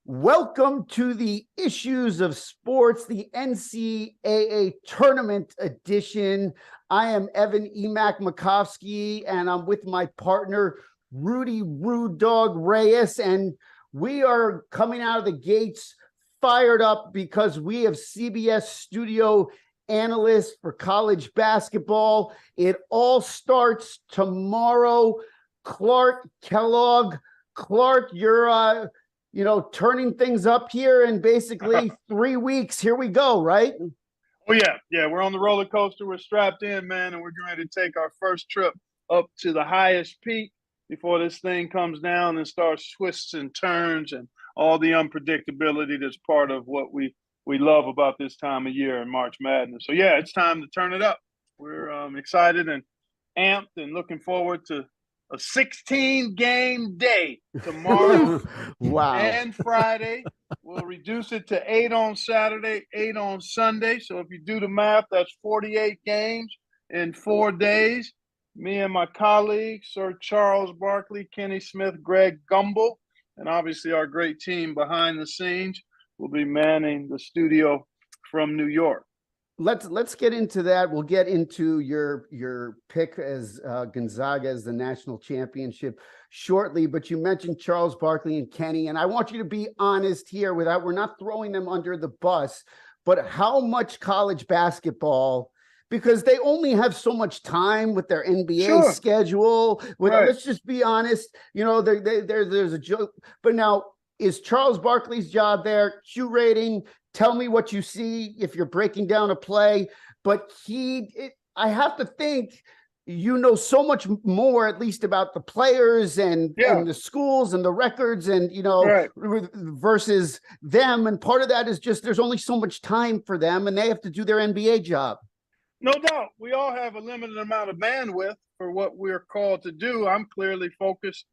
Welcome to the Issues of Sports, the NCAA Tournament Edition. I am Evan Makovsky, and I'm with my partner, Rudy Reyes, and we are coming out of the gates fired up because we have CBS studio analysts for college basketball. It all starts tomorrow. Kellogg, you're turning things up here in basically 3 weeks. Here we go, right? Oh, yeah. We're on the roller coaster. We're strapped in, man, and we're going to take our first trip up to the highest peak before this thing comes down and starts twists and turns and all the unpredictability that's part of what we love about this time of year in March Madness. So, yeah, it's time to turn it up. We're excited and amped and looking forward to a 16-game day tomorrow. Wow. And Friday. We'll reduce it to 8 on Saturday, 8 on Sunday. So if you do the math, that's 48 games in 4 days. Me and my colleagues, Sir Charles Barkley, Kenny Smith, Greg Gumbel, and obviously our great team behind the scenes will be manning the studio from New York. Let's get into that. We'll get into your pick as Gonzaga as the national championship shortly, but you mentioned Charles Barkley and Kenny, and I want you to be honest here we're not throwing them under the bus, but how much college basketball, because they only have so much time with their NBA schedule. Right. Let's just be honest. There's a joke, but now is Charles Barkley's job there curating? Tell me what you see if you're breaking down a play, but I have to think so much more, at least about the players and the schools and the records and, versus them. And part of that is just there's only so much time for them and they have to do their NBA job. No doubt. We all have a limited amount of bandwidth for what we're called to do. I'm clearly focused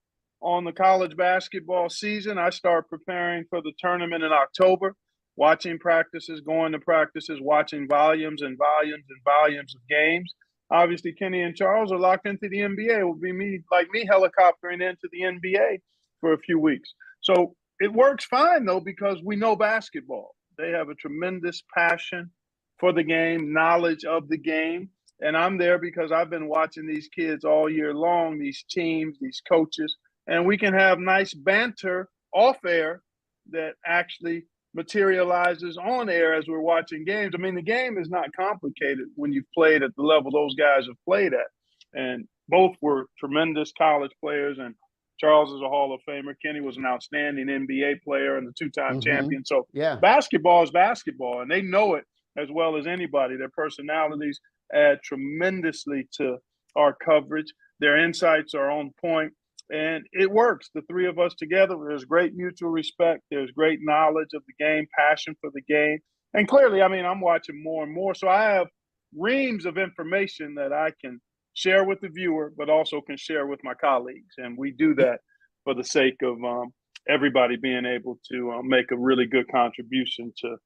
on the college basketball season. I start preparing for the tournament in October. Watching practices, going to practices, watching volumes and volumes and volumes of games. Obviously, Kenny and Charles are locked into the NBA. It will be me helicoptering into the NBA for a few weeks. So it works fine, though, because we know basketball. They have a tremendous passion for the game, knowledge of the game. And I'm there because I've been watching these kids all year long, these teams, these coaches. And we can have nice banter off air that actually materializes on air as we're watching games. I mean, the game is not complicated when you've played at the level those guys have played at. And both were tremendous college players, and Charles is a Hall of Famer. Kenny was an outstanding NBA player and the two-time champion. So basketball is basketball, and they know it as well as anybody. Their personalities add tremendously to our coverage. Their insights are on point. And it works. The three of us together, there's great mutual respect. There's great knowledge of the game, passion for the game. And clearly, I mean, I'm watching more and more. So I have reams of information that I can share with the viewer, but also can share with my colleagues. And we do that for the sake of everybody being able to make a really good contribution to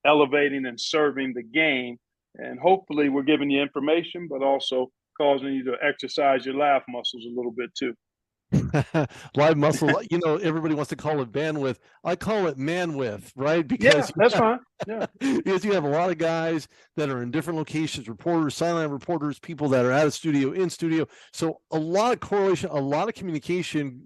elevating and serving the game. And hopefully we're giving you information, but also causing you to exercise your laugh muscles a little bit too. Live muscle, everybody wants to call it bandwidth. I call it manwidth, right? Because that's fine. Yeah. Because you have a lot of guys that are in different locations, reporters, sideline reporters, people that are out of studio, in studio. So a lot of correlation, a lot of communication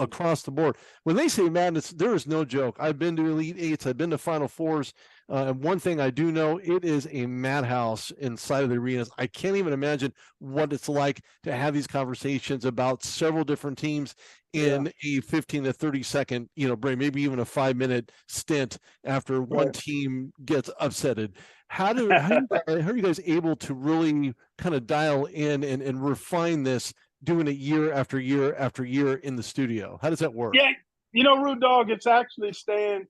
across the board. When they say madness, there is no joke. I've been to Elite Eights. I've been to Final Fours. And one thing I do know, it is a madhouse inside of the arenas. I can't even imagine what it's like to have these conversations about several different teams in a 15 to 30 second, break, maybe even a 5-minute stint after one team gets upsetted. How are you guys able to really kind of dial in and refine this, doing it year after year after year in the studio? How does that work? Yeah, Rude Dog, it's actually staying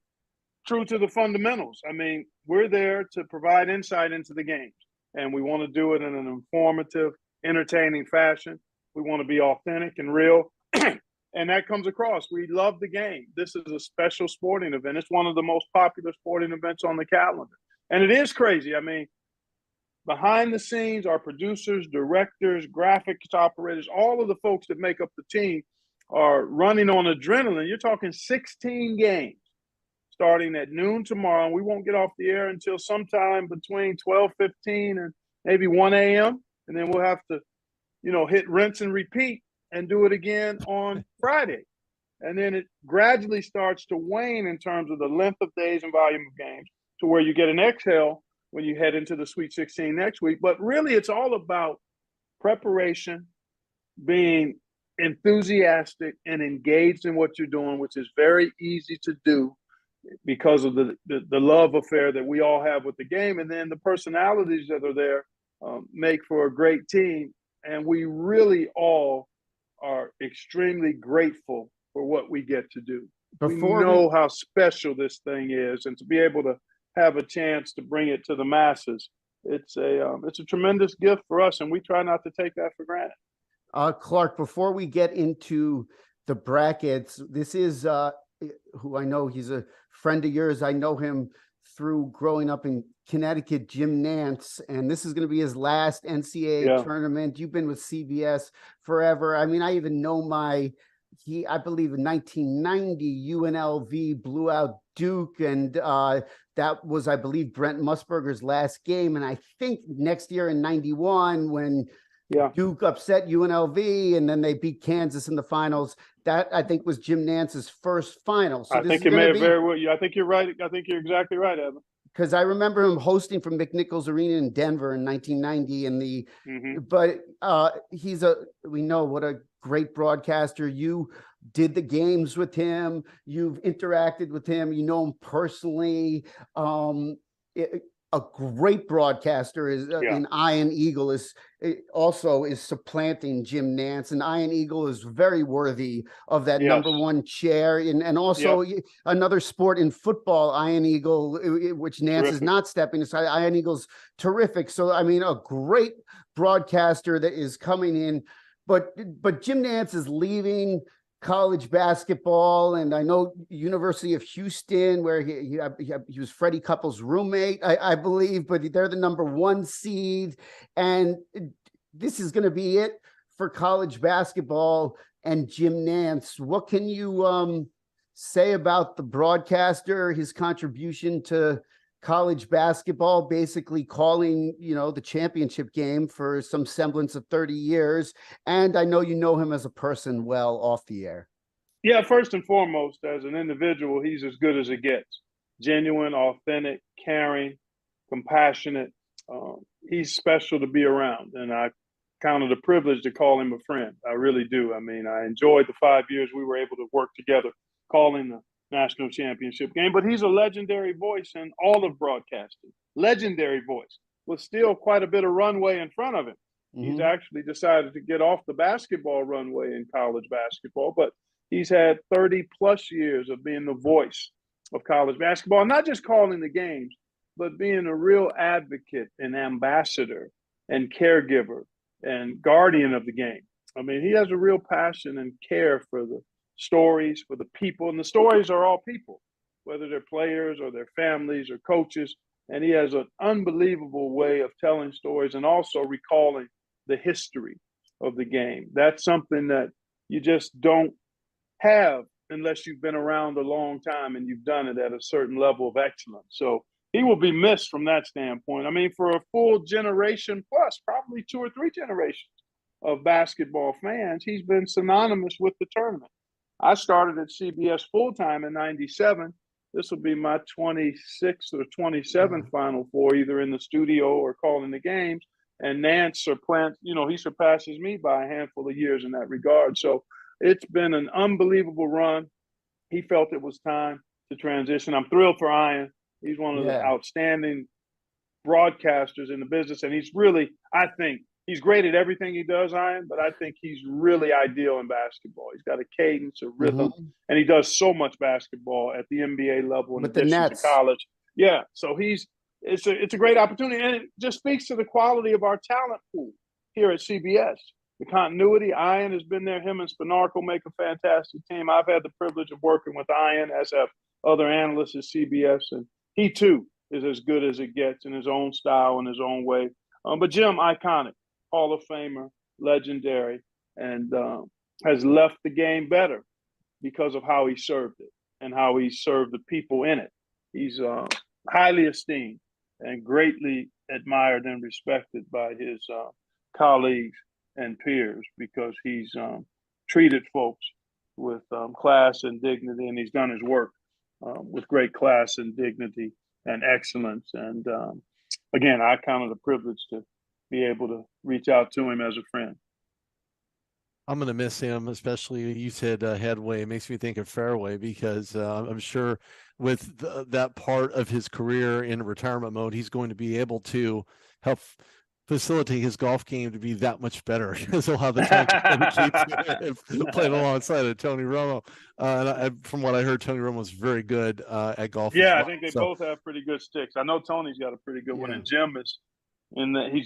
true to the fundamentals. I mean, we're there to provide insight into the games, and we want to do it in an informative, entertaining fashion. We want to be authentic and real, and that comes across. We love the game. This is a special sporting event. It's one of the most popular sporting events on the calendar, and it is crazy. I mean, behind the scenes, our producers, directors, graphics operators, all of the folks that make up the team are running on adrenaline. You're talking 16 games. starting at noon tomorrow. And we won't get off the air until sometime between 12:15 and maybe 1 a.m. And then we'll have to, hit rinse and repeat and do it again on Friday. And then it gradually starts to wane in terms of the length of days and volume of games to where you get an exhale when you head into the Sweet 16 next week. But really, it's all about preparation, being enthusiastic and engaged in what you're doing, which is very easy to do because of the love affair that we all have with the game. And then the personalities that are there make for a great team. And we really all are extremely grateful for what we get to do. We know how special this thing is, and to be able to have a chance to bring it to the masses, it's a tremendous gift for us, and we try not to take that for granted. Clark, before we get into the brackets, this is who I know, he's a friend of yours. I know him through growing up in Connecticut, Jim Nance, and this is going to be his last NCAA tournament. You've been with CBS forever. I mean, I even know I believe in 1990, UNLV blew out Duke, and that was, I believe, Brent Musburger's last game. And I think next year in 91, when Duke upset UNLV and then they beat Kansas in the finals, that I think was Jim Nance's first final. So I think it may have very well. I think you're right. I think you're exactly right, Evan. Because I remember him hosting from McNichols Arena in Denver in 1990. But we know what a great broadcaster. You did the games with him. You've interacted with him. You know him personally. A great broadcaster is in Ian Eagle is supplanting Jim Nance, and Ian Eagle is very worthy of that number one chair. And also another sport in football, Ian Eagle, which Nance is not stepping aside. Ian Eagle's terrific. So I mean, a great broadcaster that is coming in, but Jim Nance is leaving college basketball, and I know University of Houston, where he was Freddie Couples' roommate, I believe, but they're the number one seed, and this is going to be it for college basketball and Jim Nance. What can you say about the broadcaster, his contribution to college basketball, basically calling, the championship game for some semblance of 30 years. And I know you know him as a person well off the air. Yeah, first and foremost, as an individual, he's as good as it gets. Genuine, authentic, caring, compassionate. He's special to be around. And I count it a privilege to call him a friend. I really do. I mean, I enjoyed the 5 years we were able to work together calling the national championship game, but he's a legendary voice in all of broadcasting. Legendary voice with still quite a bit of runway in front of him. He's actually decided to get off the basketball runway in college basketball, but he's had 30 plus years of being the voice of college basketball, not just calling the games, but being a real advocate and ambassador and caregiver and guardian of the game. I mean, he has a real passion and care for the stories, for the people, and the stories are all people, whether they're players or their families or coaches. And he has an unbelievable way of telling stories and also recalling the history of the game. That's something that you just don't have unless you've been around a long time and you've done it at a certain level of excellence. So he will be missed from that standpoint. I mean, for a full generation plus, probably 2 or 3 generations of basketball fans, he's been synonymous with the tournament. I started at CBS full-time in 97. This will be my 26th or 27th Final Four, either in the studio or calling the games. And Nance he surpasses me by a handful of years in that regard. So it's been an unbelievable run. He felt it was time to transition. I'm thrilled for Ian. He's one of the outstanding broadcasters in the business. And he's really, I think, he's great at everything he does, Ian, but I think he's really ideal in basketball. He's got a cadence, a rhythm, and he does so much basketball at the NBA level in addition to college. Yeah, so it's a great opportunity, and it just speaks to the quality of our talent pool here at CBS. The continuity, Ian has been there. Him and Spinarco make a fantastic team. I've had the privilege of working with Ian, as have other analysts at CBS, and he too is as good as it gets in his own style and his own way. But Jim, iconic. Hall of Famer, legendary, and has left the game better because of how he served it. and how he served the people in it. He's highly esteemed and greatly admired and respected by his colleagues and peers because he's treated folks with class and dignity, and he's done his work with great class and dignity and excellence. And again, I count it a privilege to be able to reach out to him as a friend. I'm going to miss him, especially you said headway. It makes me think of fairway because I'm sure with that part of his career in retirement mode, he's going to be able to help facilitate his golf game to be that much better because he'll have the time to dedicate playing alongside of Tony Romo. And from what I heard, Tony Romo was very good at golf. Yeah, as well. I think they both have pretty good sticks. I know Tony's got a pretty good one, and Jim is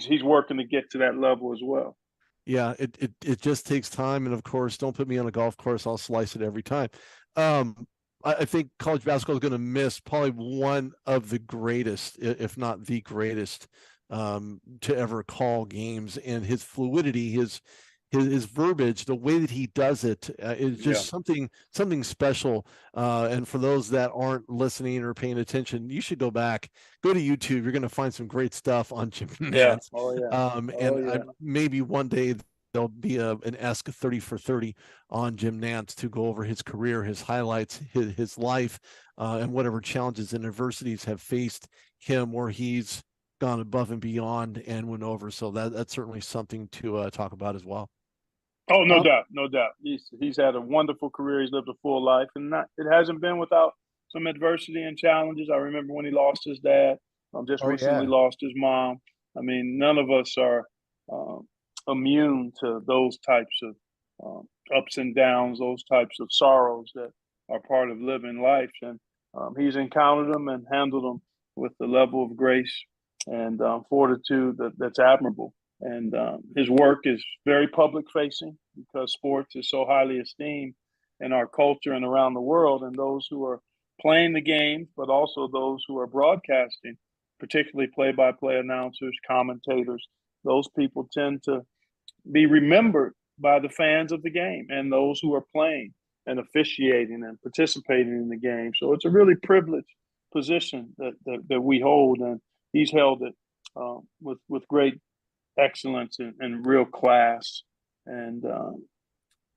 he's working to get to that level as well. Yeah, it just takes time, and of course, don't put me on a golf course; I'll slice it every time. I think college basketball is going to miss probably one of the greatest, if not the greatest, to ever call games, and his fluidity, his verbiage, the way that he does it is just something special. And for those that aren't listening or paying attention, you should go to YouTube. You're going to find some great stuff on Jim Nance. Maybe one day there'll be an Ask 30 for 30 on Jim Nance to go over his career, his highlights, his life, and whatever challenges and adversities have faced him where he's gone above and beyond and went over. So that's certainly something to talk about as well. Oh, no doubt. He's had a wonderful career. He's lived a full life, and it hasn't been without some adversity and challenges. I remember when he lost his dad, recently lost his mom. I mean, none of us are immune to those types of ups and downs, those types of sorrows that are part of living life. And he's encountered them and handled them with the level of grace and fortitude that's admirable. And his work is very public facing because sports is so highly esteemed in our culture and around the world. And those who are playing the game, but also those who are broadcasting, particularly play-by-play announcers, commentators, those people tend to be remembered by the fans of the game and those who are playing and officiating and participating in the game. So it's a really privileged position that we hold, and he's held it with great excellence and real class. And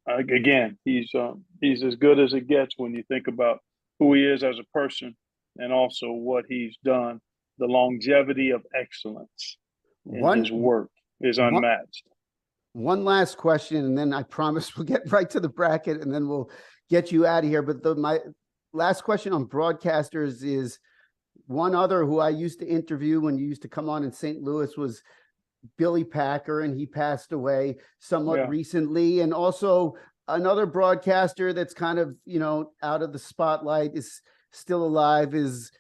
again, he's as good as it gets when you think about who he is as a person and also what he's done. The longevity of excellence in his work is unmatched. One last question, and then I promise we'll get right to the bracket, and then we'll get you out of here. But my last question on broadcasters is one other who I used to interview when you used to come on in St. Louis was Billy Packer, and he passed away somewhat recently. And also another broadcaster that's kind of, out of the spotlight is still alive is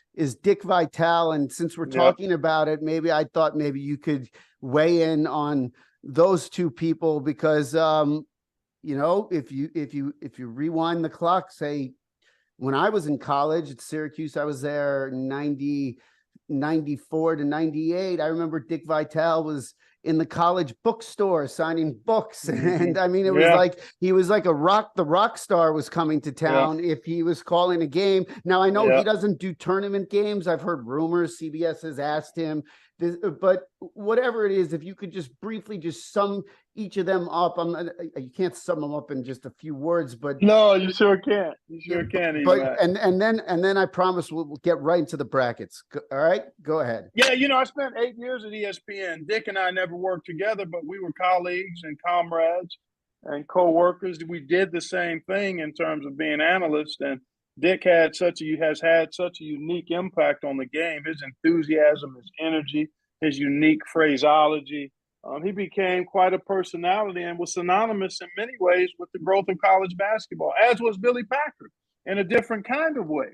Dick Vitale. And since we're talking about it, I thought maybe you could weigh in on those two people because, if you rewind the clock, say when I was in college at Syracuse, I was there 94 to 98. I remember Dick Vitale was in the college bookstore signing books. And I mean, it was like, he was like the rock star was coming to town if he was calling a game. Now I know he doesn't do tournament games. I've heard rumors CBS has asked him this, but whatever it is, if you could just briefly just sum each of them up. You can't sum them up in just a few words, but no, you sure can't. You sure can. But and then I promise we'll get right into the brackets. All right, go ahead. Yeah, I spent 8 years at ESPN. Dick and I never worked together, but we were colleagues and comrades and co-workers. We did the same thing in terms of being analysts. And Dick has had such a unique impact on the game. His enthusiasm, his energy, his unique phraseology. He became quite a personality and was synonymous in many ways with the growth of college basketball, as was Billy Packer, in a different kind of way.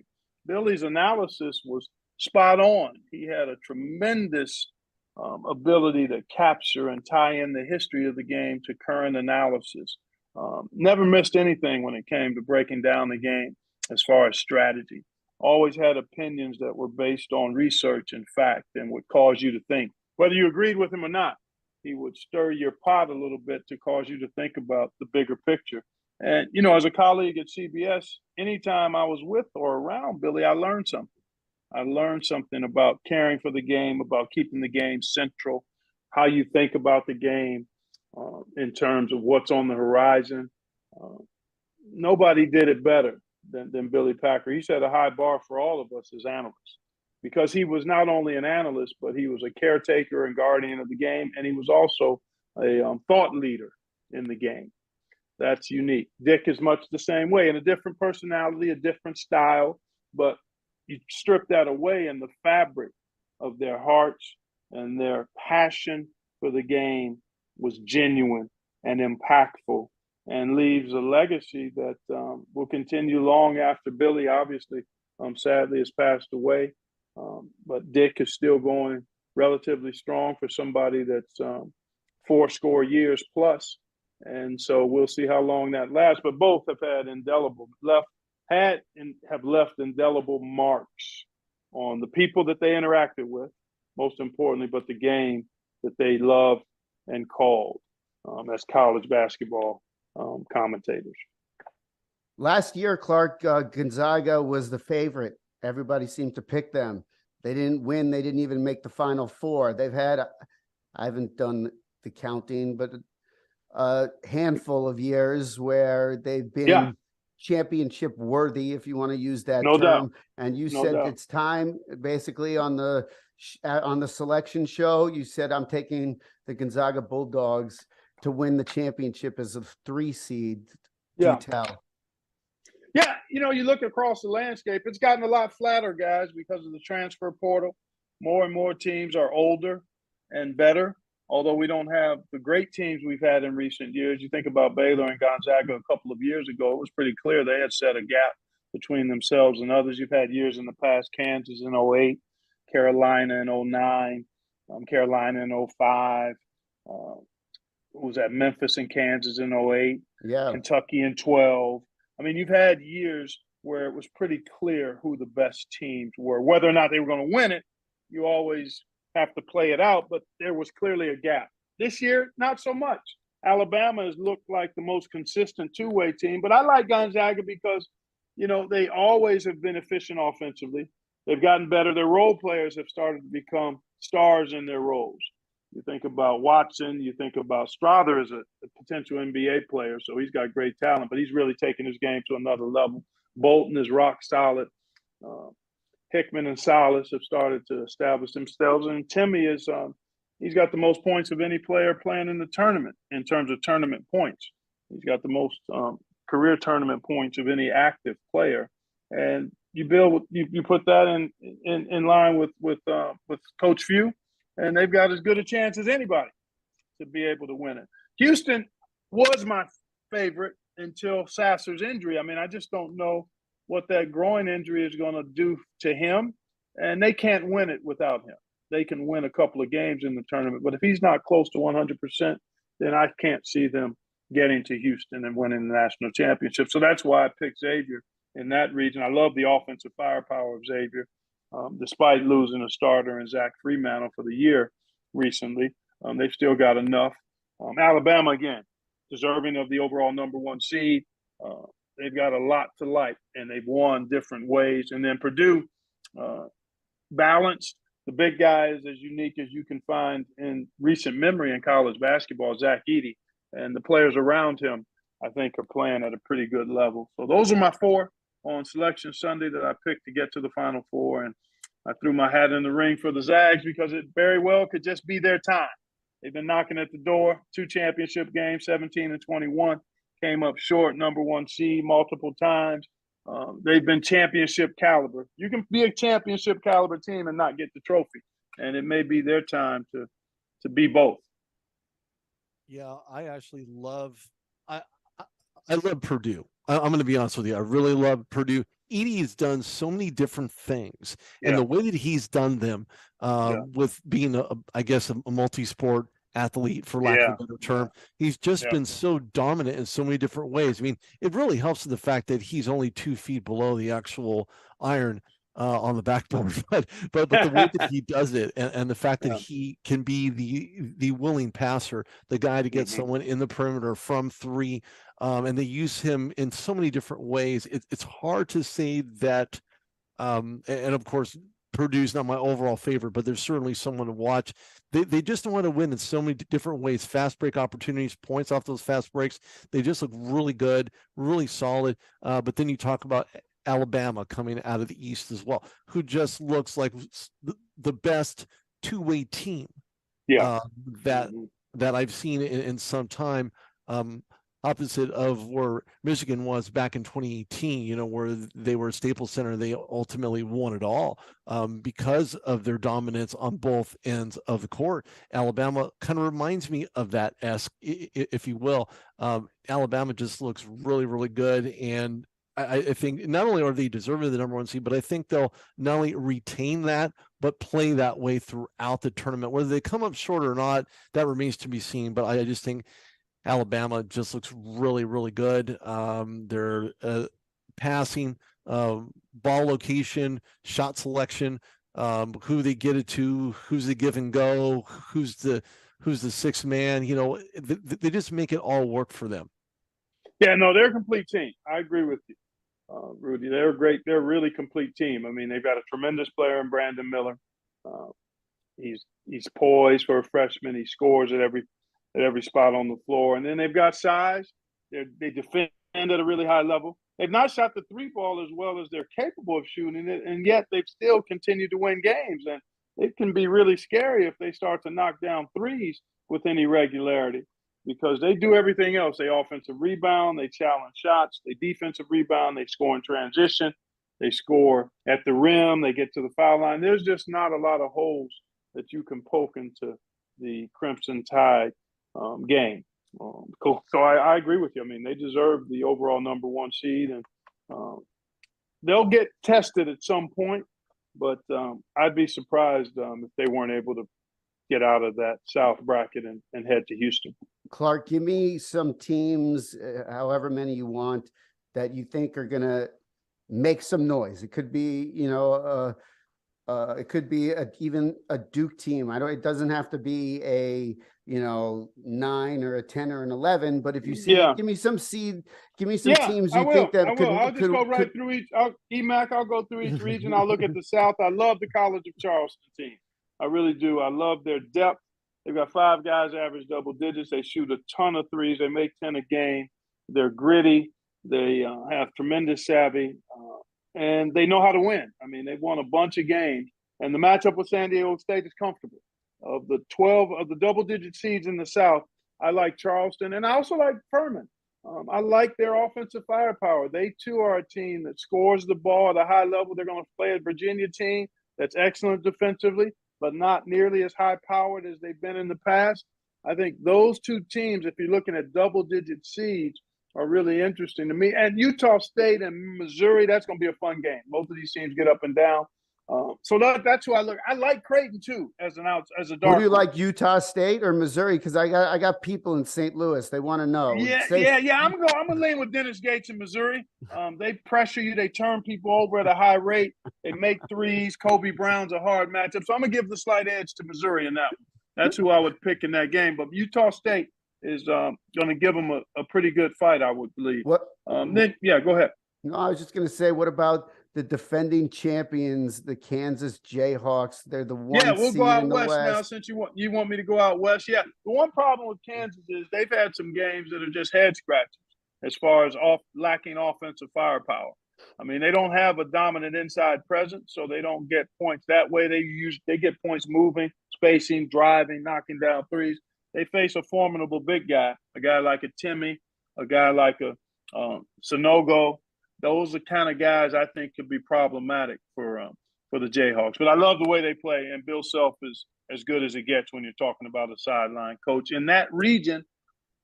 Billy's analysis was spot on. He had a tremendous ability to capture and tie in the history of the game to current analysis. Never missed anything when it came to breaking down the game as far as strategy. Always had opinions that were based on research and fact and would cause you to think. Whether you agreed with him or not, he would stir your pot a little bit to cause you to think about the bigger picture. And, you know, as a colleague at CBS, anytime I was with or around Billy, I learned something. I learned something about caring for the game, about keeping the game central, how you think about the game in terms of what's on the horizon. Nobody did it better than Billy Packer. He set a high bar for all of us as analysts because he was not only an analyst, but he was a caretaker and guardian of the game, and he was also a thought leader in the game. That's unique. Dick is much the same way, in a different personality, a different style, but you strip that away, and the fabric of their hearts and their passion for the game was genuine and impactful and leaves a legacy that will continue long after Billy, obviously, sadly, has passed away. But Dick is still going relatively strong for somebody that's 40 years plus. And so we'll see how long that lasts. But both have had have left indelible marks on the people that they interacted with, most importantly, but the game that they loved and called as college basketball commentators. Last year, Clark, Gonzaga was the favorite. Everybody seemed to pick them. They didn't win. They didn't even make the Final Four. They've had, I haven't done the counting, but a handful of years where they've been championship worthy, if you want to use that No term. doubt. And you No said doubt. it's time, basically on the selection show. You said, I'm taking the Gonzaga Bulldogs to win the championship as a 3 seed. Do tell. Yeah, you know, you look across the landscape, it's gotten a lot flatter, guys, because of the transfer portal. More and more teams are older and better, although we don't have the great teams we've had in recent years. You think about Baylor and Gonzaga a couple of years ago, it was pretty clear they had set a gap between themselves and others. You've had years in the past, Kansas in 08, Carolina in 09, Carolina in 05. Was at Memphis and Kansas in 08, Kentucky in 12. I mean, you've had years where it was pretty clear who the best teams were. Whether or not they were going to win it, you always have to play it out, but there was clearly a gap. This year, not so much. Alabama has looked like the most consistent two-way team, but I like Gonzaga because, you know, they always have been efficient offensively. They've gotten better. Their role players have started to become stars in their roles. You think about Watson, you think about Strother as a potential NBA player, so he's got great talent, but he's really taken his game to another level. Bolton is rock solid. Hickman and Salas have started to establish themselves, and Timmy is he's got the most points of any player playing in the tournament in terms of tournament points. He's got the most career tournament points of any active player, and you put that in line with Coach Few. And they've got as good a chance as anybody to be able to win it. Houston was my favorite until Sasser's injury. I mean, I just don't know what that groin injury is going to do to him. And they can't win it without him. They can win a couple of games in the tournament. But if he's not close to 100%, then I can't see them getting to Houston and winning the national championship. So that's why I picked Xavier in that region. I love the offensive firepower of Xavier. Despite losing a starter in Zach Fremantle for the year recently, they've still got enough. Alabama, again, deserving of the overall #1 seed. They've got a lot to like, and they've won different ways. And then Purdue, balanced. The big guy is as unique as you can find in recent memory in college basketball, Zach Edey. And the players around him, I think, are playing at a pretty good level. So those are my 4 on Selection Sunday that I picked to get to the Final Four. And I threw my hat in the ring for the Zags because it very well could just be their time. They've been knocking at the door, 2 championship games, 17 and 21, came up short, #1 seed multiple times. They've been championship caliber. You can be a championship caliber team and not get the trophy. And it may be their time to be both. Yeah, I actually love I love Purdue. I'm going to be honest with you. I really love Purdue. Edey has done so many different things, and the way that he's done them with being, a multi-sport athlete, for lack of a better term, he's just been so dominant in so many different ways. I mean, it really helps in the fact that he's only 2 feet below the actual iron. on the backboard, but the way that he does it, and the fact that Yeah. he can be the willing passer, the guy to get someone in the perimeter from three, and they use him in so many different ways. It's hard to say that, and of course, Purdue's not my overall favorite, but there's certainly someone to watch. They just want to win in so many different ways. Fast break opportunities, points off those fast breaks. They just look really good, really solid. But then you talk about Alabama coming out of the East as well, who just looks like the best two-way team that I've seen in some time. Opposite of where Michigan was back in 2018, where they were Staples Center, they ultimately won it all because of their dominance on both ends of the court. Alabama kind of reminds me of that, if you will. Alabama just looks really, really good, and I think not only are they deserving of the number one seed, but I think they'll not only retain that, but play that way throughout the tournament. Whether they come up short or not, that remains to be seen. But I just think Alabama just looks really, really good. Their passing, ball location, shot selection, who they get it to, who's the give and go, who's the sixth man. They just make it all work for them. Yeah, no, they're a complete team. I agree with you, Rudy. They're great. They're a really complete team. I mean, they've got a tremendous player in Brandon Miller. He's poised for a freshman. He scores at every spot on the floor. And then they've got size. They defend at a really high level. They've not shot the three ball as well as they're capable of shooting it, and yet they've still continued to win games. And it can be really scary if they start to knock down threes with any regularity, because they do everything else. They offensive rebound, they challenge shots, they defensive rebound, they score in transition, they score at the rim, they get to the foul line. There's just not a lot of holes that you can poke into the Crimson Tide game. Cool. So I agree with you. I mean, they deserve the overall number one seed, and they'll get tested at some point, but I'd be surprised if they weren't able to get out of that South bracket and head to Houston. Clark, give me some teams, however many you want, that you think are going to make some noise. It could be, it could be even a Duke team. It doesn't have to be a 9 or a 10 or an 11, but if you see, give me some teams you think that could. I'll just go right through each. I'll go through each region. I'll look at the South. I love the College of Charleston team. I really do. I love their depth. They've got 5 guys average double digits. They shoot a ton of threes. They make 10 a game. They're gritty. They have tremendous savvy, and they know how to win. I mean, they've won a bunch of games, and the matchup with San Diego State is comfortable. Of the 12 of the double-digit seeds in the South, I like Charleston, and I also like Furman. I like their offensive firepower. They, too, are a team that scores the ball at a high level. They're going to play a Virginia team that's excellent defensively, but not nearly as high-powered as they've been in the past. I think those two teams, if you're looking at double-digit seeds, are really interesting to me. And Utah State and Missouri, that's going to be a fun game. Both of these teams get up and down. So that's who I look. I like Creighton too as a dark. Who do you like, Utah State or Missouri? Because I got people in St. Louis. They want to know. Yeah. I'm gonna lean with Dennis Gates in Missouri. They pressure you. They turn people over at a high rate. They make threes. Kobe Brown's a hard matchup. So I'm gonna give the slight edge to Missouri in that one. That's who I would pick in that game. But Utah State is going to give them a pretty good fight, I would believe. What? Go ahead. No, I was just going to say, what about the defending champions, the Kansas Jayhawks? They're the one seed we'll go out in the west West. now, since you want me to go out west. Yeah, the one problem with Kansas is they've had some games that are just head scratchers as far as lacking offensive firepower. I mean, they don't have a dominant inside presence, so they don't get points that way. They get points moving, spacing, driving, knocking down threes. They face a formidable big guy, a guy like a Timmy, a guy like a Sonogo. Those are kind of guys I think could be problematic for the Jayhawks. But I love the way they play, and Bill Self is as good as it gets when you're talking about a sideline coach. In that region,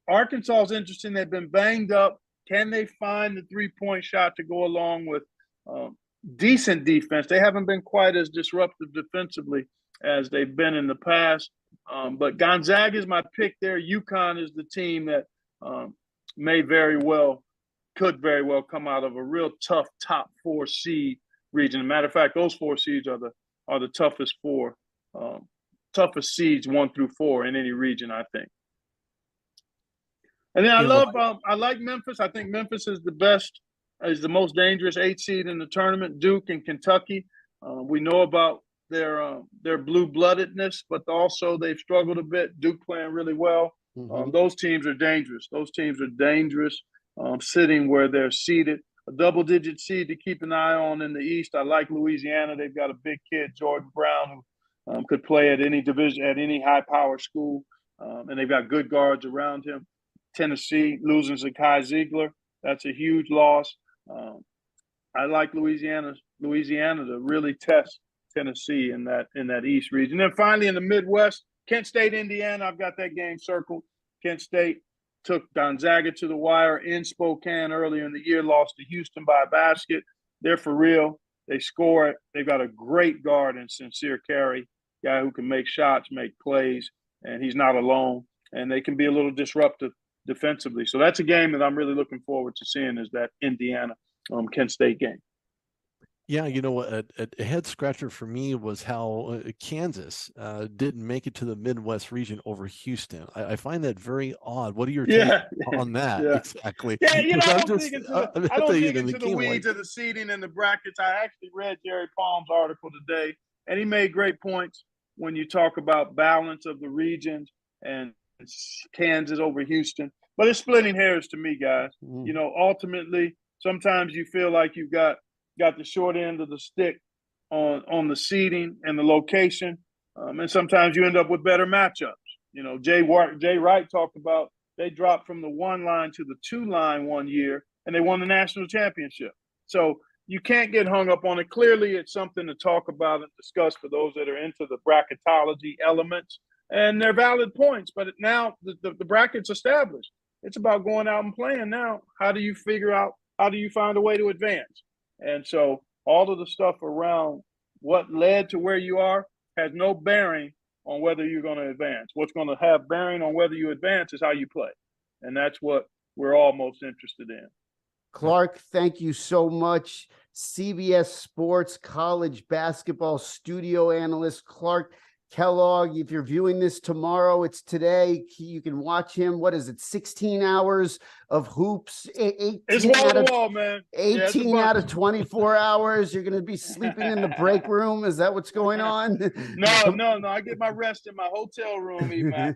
Arkansas is interesting. They've been banged up. Can they find the three-point shot to go along with decent defense? They haven't been quite as disruptive defensively as they've been in the past. But Gonzaga is my pick there. UConn is the team that could very well come out of a real tough top 4 seed region. As a matter of fact, those 4 seeds are the toughest 4, toughest seeds 1 through 4 in any region, I think. And then I like Memphis. I think Memphis is the most dangerous 8 seed in the tournament. Duke and Kentucky. We know about their blue-bloodedness, but also they've struggled a bit. Duke playing really well. Those teams are dangerous. Sitting where they're seated. A double-digit seed to keep an eye on in the East. I like Louisiana. They've got a big kid, Jordan Brown, who could play at any division, at any high-power school, and they've got good guards around him. Tennessee losing Zakai Ziegler. That's a huge loss. I like Louisiana to really test Tennessee in that East region. And then finally in the Midwest, Kent State, Indiana. I've got that game circled. Kent State took Gonzaga to the wire in Spokane earlier in the year, lost to Houston by a basket. They're for real. They score it. They've got a great guard in Sincere Carey, guy who can make shots, make plays, and he's not alone. And they can be a little disruptive defensively. So that's a game that I'm really looking forward to seeing, is that Indiana Kent State game. Yeah, you know, a head scratcher for me was how Kansas didn't make it to the Midwest region over Houston. I find that very odd. What are your takes on that? Yeah. Exactly. Yeah, you know, I don't dig dig into the weeds of the seeding and the brackets. I actually read Jerry Palm's article today, and he made great points when you talk about balance of the regions and Kansas over Houston. But it's splitting hairs to me, guys. You know, ultimately, sometimes you feel like you've got the short end of the stick on the seeding and the location, and sometimes you end up with better matchups. You know, Jay Wright talked about they dropped from the 1 line to the 2 line one year, and they won the national championship. So you can't get hung up on it. Clearly, it's something to talk about and discuss for those that are into the bracketology elements, and they're valid points. But now the bracket's established. It's about going out and playing now. How do you find a way to advance? And so all of the stuff around what led to where you are has no bearing on whether you're going to advance. What's going to have bearing on whether you advance is how you play. And that's what we're all most interested in. Clark, thank you so much. CBS Sports college basketball studio analyst Clark Kellogg. If you're viewing this tomorrow, it's today. You can watch him. What is it? 16 hours of hoops. 18 it's wall to wall, man. 18 out of 24 hours. You're going to be sleeping in the break room. Is that what's going on? No. I get my rest in my hotel room, E-Mac.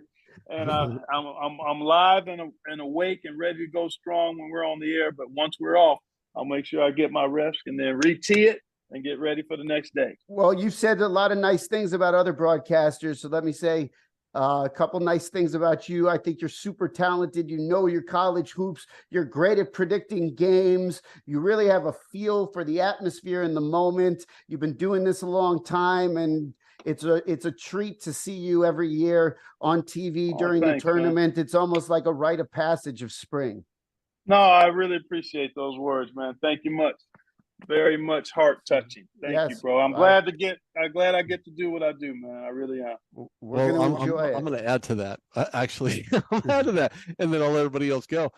And I'm live and awake and ready to go strong when we're on the air. But once we're off, I'll make sure I get my rest and then re-tee it and get ready for the next day. Well, you've said a lot of nice things about other broadcasters. So let me say a couple nice things about you. I think you're super talented. You know your college hoops. You're great at predicting games. You really have a feel for the atmosphere in the moment. You've been doing this a long time, and it's a treat to see you every year on TV during the tournament. Man. It's almost like a rite of passage of spring. No, I really appreciate those words, man. Thank you much. Very much heart touching. Thank you, bro. I'm glad I get to do what I do, man. I really am. We're going to enjoy it. I'm going to add to that. Actually, I'll add to that, and then I'll let everybody else go.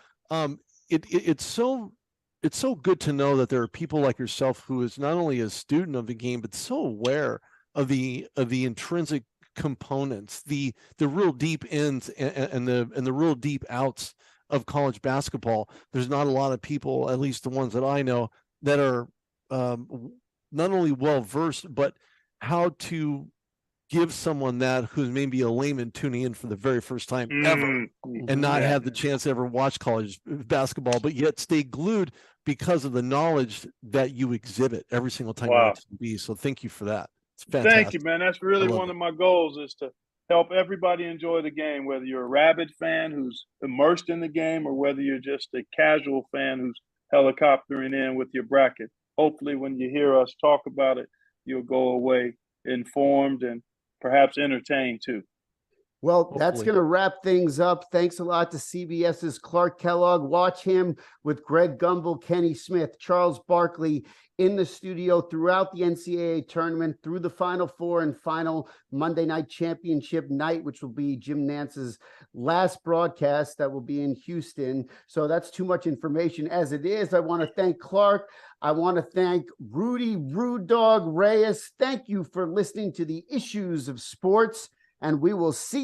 It's so good to know that there are people like yourself who is not only a student of the game, but so aware of the intrinsic components, the real deep ins and the real deep outs of college basketball. There's not a lot of people, at least the ones that I know, that are not only well-versed, but how to give someone that who's maybe a layman tuning in for the very first time ever and not have the chance to ever watch college basketball, but yet stay glued because of the knowledge that you exhibit every single time you're on TV. So thank you for that. It's fantastic. Thank you, man. That's really one of my goals, is to help everybody enjoy the game, whether you're a rabid fan who's immersed in the game or whether you're just a casual fan who's helicoptering in with your bracket. Hopefully when you hear us talk about it, you'll go away informed and perhaps entertained too. Well, that's Hopefully. going to wrap things up. Thanks a lot to CBS's Clark Kellogg. Watch him with Greg Gumbel, Kenny Smith, Charles Barkley in the studio throughout the NCAA tournament, through the Final Four and final Monday night championship night, which will be Jim Nance's last broadcast that will be in Houston. So that's too much information as it is. I want to thank Clark. I want to thank Rudy Rudog Reyes. Thank you for listening to the Issues of Sports, and we will see